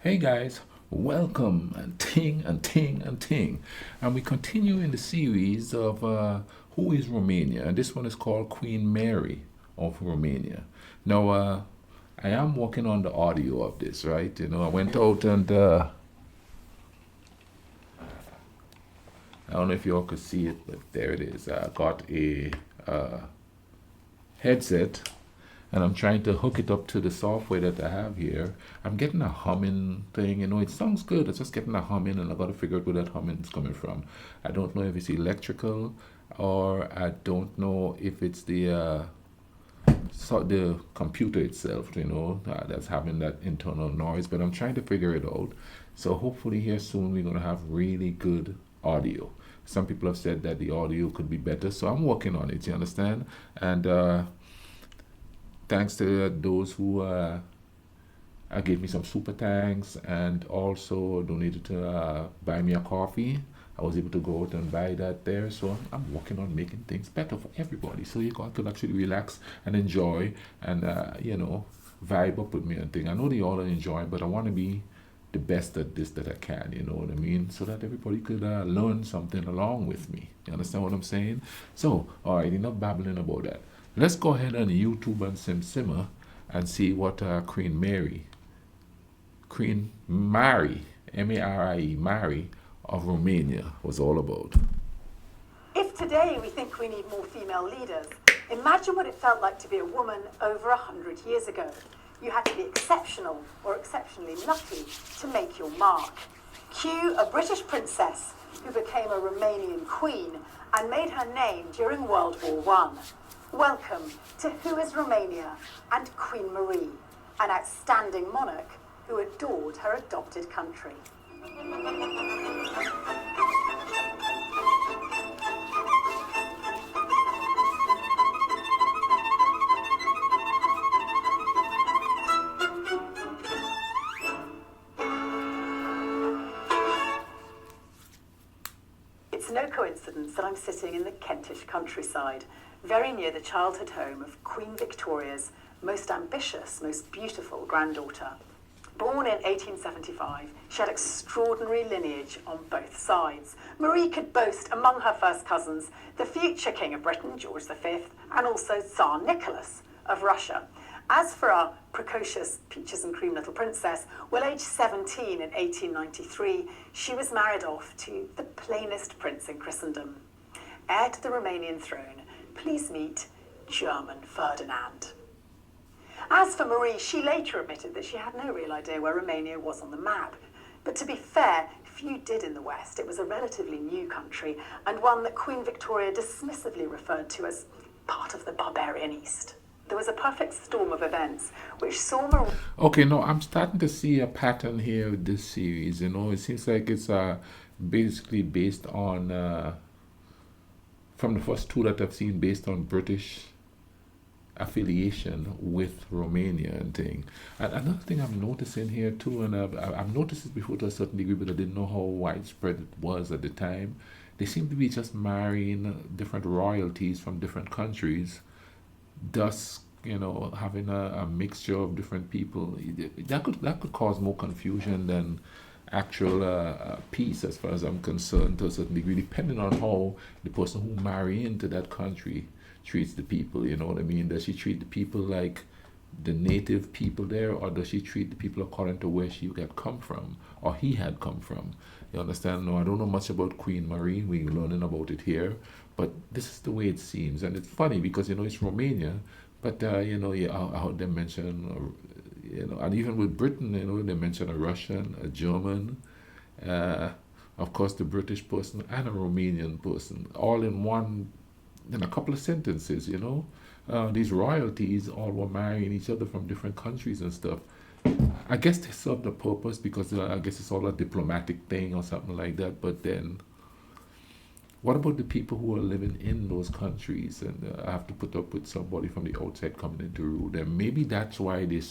Hey guys, welcome and ting and ting and ting. And we continue in the series of Who is Romania? And this one is called Queen Mary of Romania. Now, I am working on the audio of this, right? I went out and I don't know if you all could see it, but there it is. I got a headset and I'm trying to hook it up to the software that I have here. I'm getting a humming thing, it sounds good. It's just getting a humming, and I got to figure out where that humming is coming from. I don't know if it's electrical, or I don't know if it's the computer itself, that's having that internal noise. But I'm trying to figure it out. So hopefully here soon we're gonna have really good audio. Some people have said that the audio could be better, so I'm working on it. You understand? And thanks to those who gave me some super thanks and also donated to buy me a coffee. I was able to go out and buy that there. So I'm working on making things better for everybody. So you got to actually relax and enjoy and, vibe up with me and thing. I know they all enjoy, but I want to be the best at this that I can, you know what I mean? So that everybody could learn something along with me. You understand what I'm saying? So, all right, enough babbling about that. Let's go ahead and YouTube and simmer and see what Queen Marie, Marie, Marie of Romania was all about. If today we think we need more female leaders, imagine what it felt like to be a woman over 100 years ago. You had to be exceptional or exceptionally lucky to make your mark. Cue a British princess who became a Romanian queen and made her name during World War One. Welcome to Who is Romania and Queen Marie, an outstanding monarch who adored her adopted country. It's no coincidence that I'm sitting in the Kentish countryside, very near the childhood home of Queen Victoria's most ambitious, most beautiful granddaughter. Born in 1875, she had extraordinary lineage on both sides. Marie could boast among her first cousins the future King of Britain, George V, and also Tsar Nicholas of Russia. As for our precocious peaches and cream little princess, well, aged 17 in 1893, she was married off to the plainest prince in Christendom. Heir to the Romanian throne, please meet German Ferdinand. As for Marie, she later admitted that she had no real idea where Romania was on the map. But to be fair, few did in the West. It was a relatively new country, and one that Queen Victoria dismissively referred to as part of the barbarian East. There was a perfect storm of events which saw Marie... Okay, no, I'm starting to see a pattern here with this series. It seems like it's basically based on, from the first two that I've seen, based on British affiliation with Romania and thing. And another thing I'm noticing here too, and I've noticed it before to a certain degree, but I didn't know how widespread it was at the time. They seem to be just marrying different royalties from different countries, thus having a mixture of different people. That could cause more confusion than actual peace, as far as I'm concerned, to a certain degree, depending on how the person who marry into that country treats the people. You know what I mean? Does she treat the people like the native people there, or does she treat the people according to where she had come from, or he had come from? You understand? No, I don't know much about Queen Marie. We're learning about it here, but this is the way it seems. And it's funny because it's Romania, but I heard them mention, and even with Britain, they mention a Russian, a German, of course the British person, and a Romanian person, all in a couple of sentences. These royalties all were marrying each other from different countries and stuff. I guess they served a purpose because I guess it's all a diplomatic thing or something like that. But then, what about the people who are living in those countries and have to put up with somebody from the outside coming in to rule them? Maybe that's why a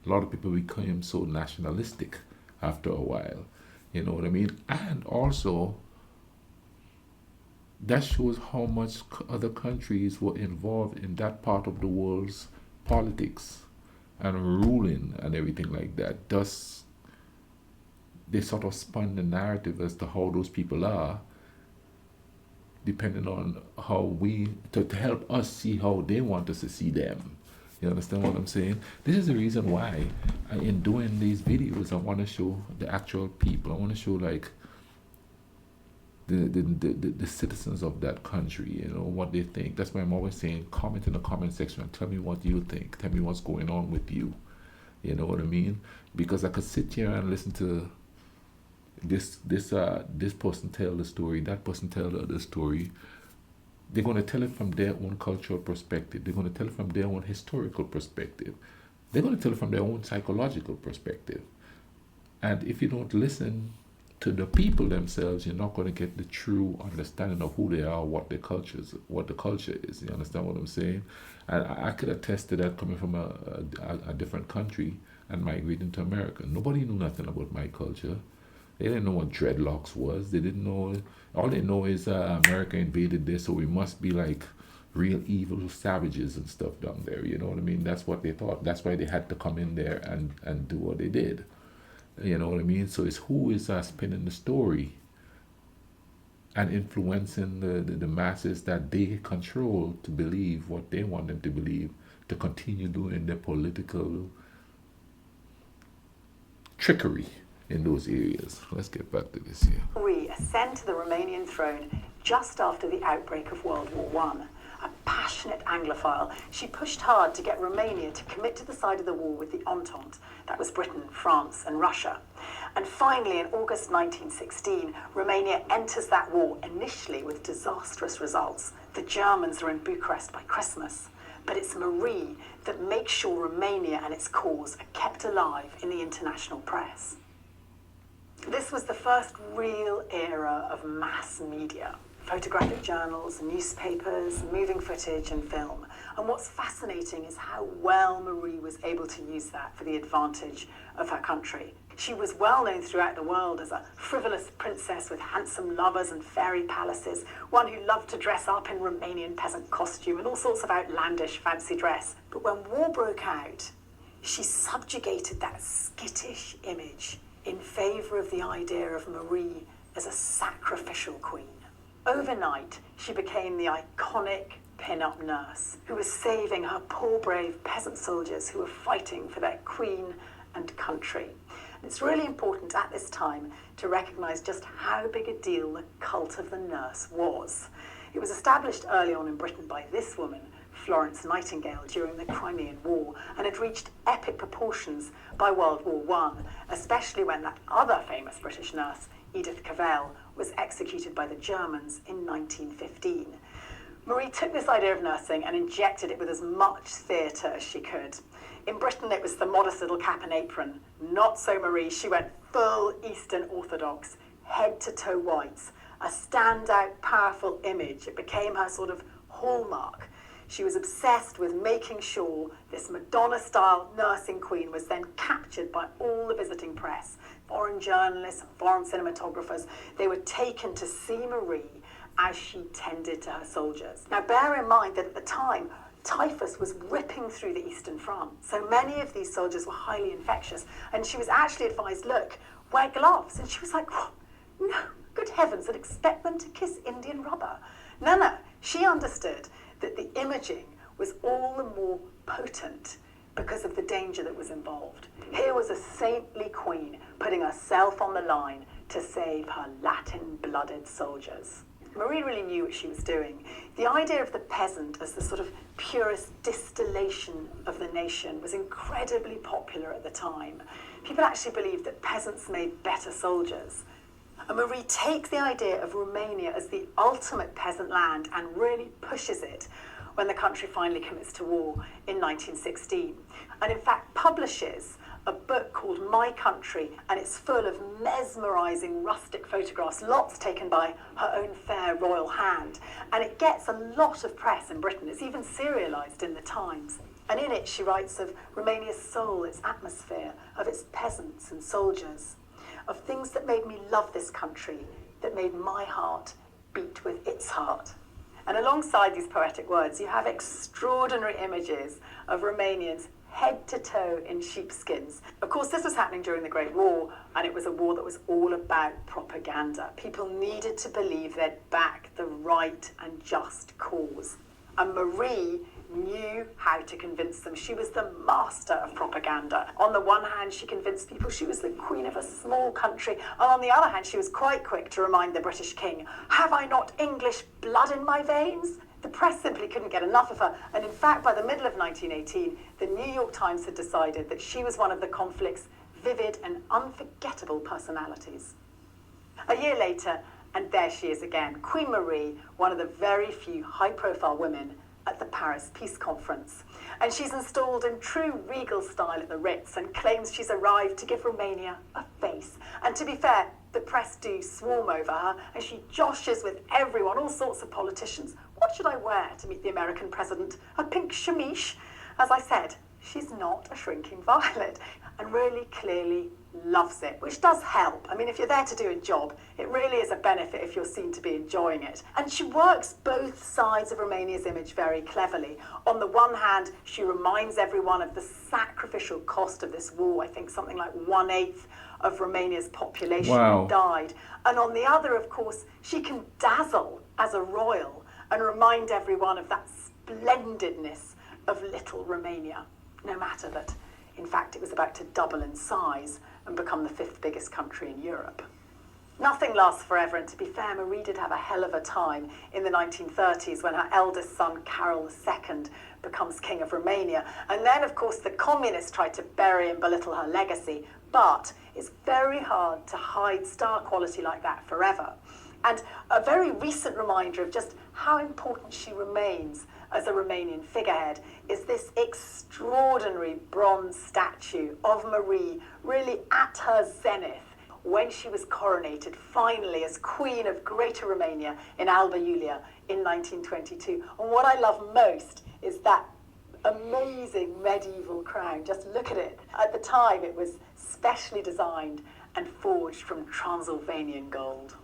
lot of people became so nationalistic after a while. You know what I mean? And also, that shows how much other countries were involved in that part of the world's politics and ruling and everything like that. Thus, they sort of spun the narrative as to how those people are, depending on how to help us see how they want us to see them. You understand what I'm saying? This is the reason why, in doing these videos, I want to show the actual people. I want to show like the citizens of that country, what they think. That's why I'm always saying, comment in the comment section and tell me what you think. Tell me what's going on with you. You know what I mean? Because I could sit here and listen to this person tell the story, that person tell the other story. They're going to tell it from their own cultural perspective. They're going to tell it from their own historical perspective. They're going to tell it from their own psychological perspective. And if you don't listen to the people themselves, you're not going to get the true understanding of who they are, what the culture is. You understand what I'm saying? And I could attest to that coming from a different country and migrating to America. Nobody knew nothing about my culture. They didn't know what dreadlocks was. They didn't know. All they know is America invaded this, so we must be like real evil savages and stuff down there. You know what I mean? That's what they thought. That's why they had to come in there and do what they did. You know what I mean? So it's who is spinning the story and influencing the masses that they control to believe what they want them to believe, to continue doing their political trickery in those areas. Let's get back to this here. Marie ascended to the Romanian throne just after the outbreak of World War I. A passionate Anglophile, she pushed hard to get Romania to commit to the side of the war with the Entente. That was Britain, France and Russia. And finally, in August 1916, Romania enters that war, initially with disastrous results. The Germans are in Bucharest by Christmas. But it's Marie that makes sure Romania and its cause are kept alive in the international press. This was the first real era of mass media. Photographic journals, newspapers, moving footage and film. And what's fascinating is how well Marie was able to use that for the advantage of her country. She was well known throughout the world as a frivolous princess with handsome lovers and fairy palaces, one who loved to dress up in Romanian peasant costume and all sorts of outlandish fancy dress. But when war broke out, she subjugated that skittish image in favour of the idea of Marie as a sacrificial queen. Overnight, she became the iconic pin-up nurse who was saving her poor brave peasant soldiers who were fighting for their queen and country. And it's really important at this time to recognise just how big a deal the cult of the nurse was. It was established early on in Britain by this woman, Florence Nightingale, during the Crimean War, and had reached epic proportions by World War I, especially when that other famous British nurse, Edith Cavell, was executed by the Germans in 1915. Marie took this idea of nursing and injected it with as much theatre as she could. In Britain, it was the modest little cap and apron. Not so Marie. She went full Eastern Orthodox, head-to-toe whites, a standout, powerful image. It became her sort of hallmark. She was obsessed with making sure this Madonna-style nursing queen was then captured by all the visiting press. Foreign journalists, foreign cinematographers, they were taken to see Marie as she tended to her soldiers. Now bear in mind that at the time, typhus was ripping through the eastern front. So many of these soldiers were highly infectious. And she was actually advised, look, wear gloves. And she was like, oh, no, good heavens, I'd expect them to kiss Indian rubber. No, she understood that the imaging was all the more potent because of the danger that was involved. Here was a saintly queen putting herself on the line to save her Latin-blooded soldiers. Marie really knew what she was doing. The idea of the peasant as the sort of purest distillation of the nation was incredibly popular at the time. People actually believed that peasants made better soldiers. And Marie takes the idea of Romania as the ultimate peasant land and really pushes it when the country finally commits to war in 1916. And in fact publishes a book called My Country, and it's full of mesmerising rustic photographs, lots taken by her own fair royal hand. And it gets a lot of press in Britain. It's even serialised in the Times. And in it she writes of Romania's soul, its atmosphere, of its peasants and soldiers, of things that made me love this country, that made my heart beat with its heart. And alongside these poetic words, you have extraordinary images of Romanians head to toe in sheepskins. Of course, this was happening during the Great War, and it was a war that was all about propaganda. People needed to believe they'd back the right and just cause. And Marie knew how to convince them. She was the master of propaganda. On the one hand, she convinced people she was the queen of a small country, and on the other hand, she was quite quick to remind the British king, "Have I not English blood in my veins?" The press simply couldn't get enough of her, and in fact, by the middle of 1918, the New York Times had decided that she was one of the conflict's vivid and unforgettable personalities. A year later, and there she is again, Queen Marie, one of the very few high-profile women at the Paris Peace Conference. And she's installed in true regal style at the Ritz and claims she's arrived to give Romania a face. And to be fair, the press do swarm over her, and she joshes with everyone, all sorts of politicians. What should I wear to meet the American president? A pink chemise? As I said, she's not a shrinking violet, and really clearly loves it, which does help. I mean, if you're there to do a job, it really is a benefit if you're seen to be enjoying it. And she works both sides of Romania's image very cleverly. On the one hand, she reminds everyone of the sacrificial cost of this war. I think something like 1/8 of Romania's population died. And on the other, of course, she can dazzle as a royal and remind everyone of that splendidness of little Romania, no matter that, in fact, it was about to double in size and become the 5th biggest country in Europe. Nothing lasts forever, and to be fair, Marie did have a hell of a time in the 1930s when her eldest son, Carol II, becomes King of Romania. And then, of course, the communists tried to bury and belittle her legacy, but it's very hard to hide star quality like that forever. And a very recent reminder of just how important she remains as a Romanian figurehead is this extraordinary bronze statue of Marie, really at her zenith, when she was coronated finally as Queen of Greater Romania in Alba Iulia in 1922. And what I love most is that amazing medieval crown. Just look at it. At the time, it was specially designed and forged from Transylvanian gold.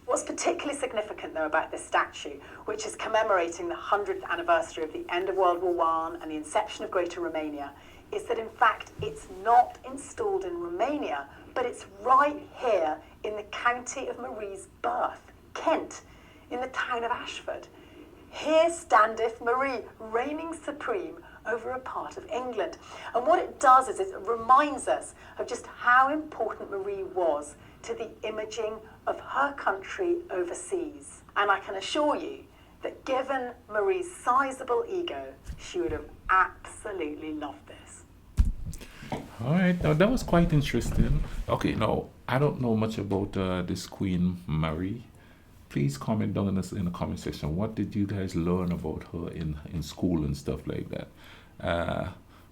What's particularly significant, though, about this statue, which is commemorating the 100th anniversary of the end of World War I and the inception of Greater Romania, is that, in fact, it's not installed in Romania, but it's right here in the county of Marie's birth, Kent, in the town of Ashford. Here standeth Marie, reigning supreme over a part of England. And what it does is it reminds us of just how important Marie was to the imaging of her country overseas. And I can assure you that given Marie's sizable ego, she would have absolutely loved this. All right, now that was quite interesting. Okay, now I don't know much about this Queen Marie. Please comment down in the comment section. What did you guys learn about her in school and stuff like that?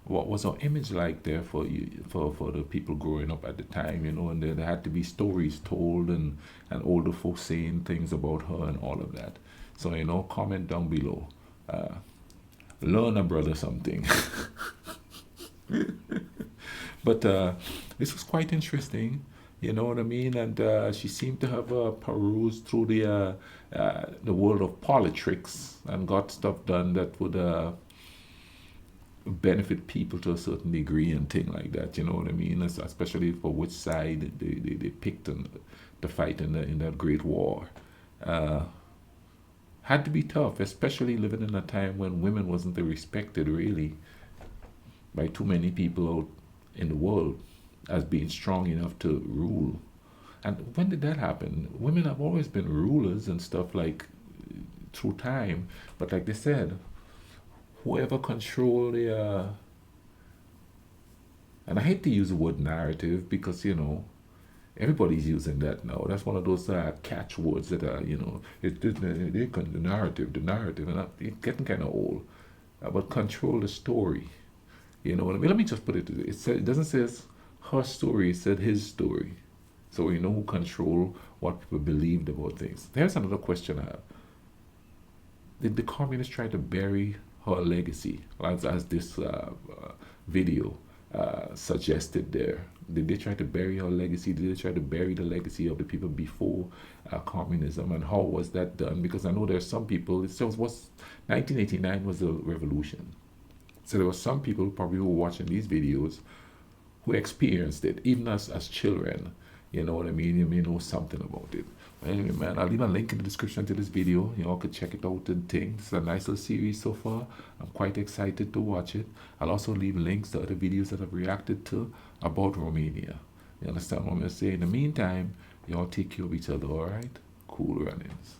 What was her image like there for you, for the people growing up at the time, you know? And there had to be stories told and older folks saying things about her and all of that. So, you know, comment down below. Learn a brother something. But this was quite interesting, you know what I mean? And she seemed to have perused through the world of politics and got stuff done that would benefit people to a certain degree and thing like that, you know what I mean? Especially for which side they picked to fight in that Great War. Had to be tough, especially living in a time when women wasn't respected really by too many people out in the world as being strong enough to rule. And when did that happen? Women have always been rulers and stuff like through time, but like they said, whoever control the and I hate to use the word narrative because, you know, everybody's using that now. That's one of those catchwords that are, you know, the narrative, and it's getting kind of old. But control the story. You know what I mean? Let me just put it. It doesn't say her story. It said his story. So we know who control what people believed about things. There's another question I have. Did the communists try to bury her legacy, as this video suggested there? Did they try to bury her legacy? Did they try to bury the legacy of the people before communism? And how was that done? Because I know there's some people, 1989 was the revolution. So there were some people probably who were watching these videos who experienced it, even as children. You know what I mean? You may know something about it. But anyway, man, I'll leave a link in the description to this video. You all could check it out and things. It's a nice little series so far. I'm quite excited to watch it. I'll also leave links to other videos that I've reacted to about Romania. You understand what I'm going to say? In the meantime, y'all take care of each other, alright? Cool runnings.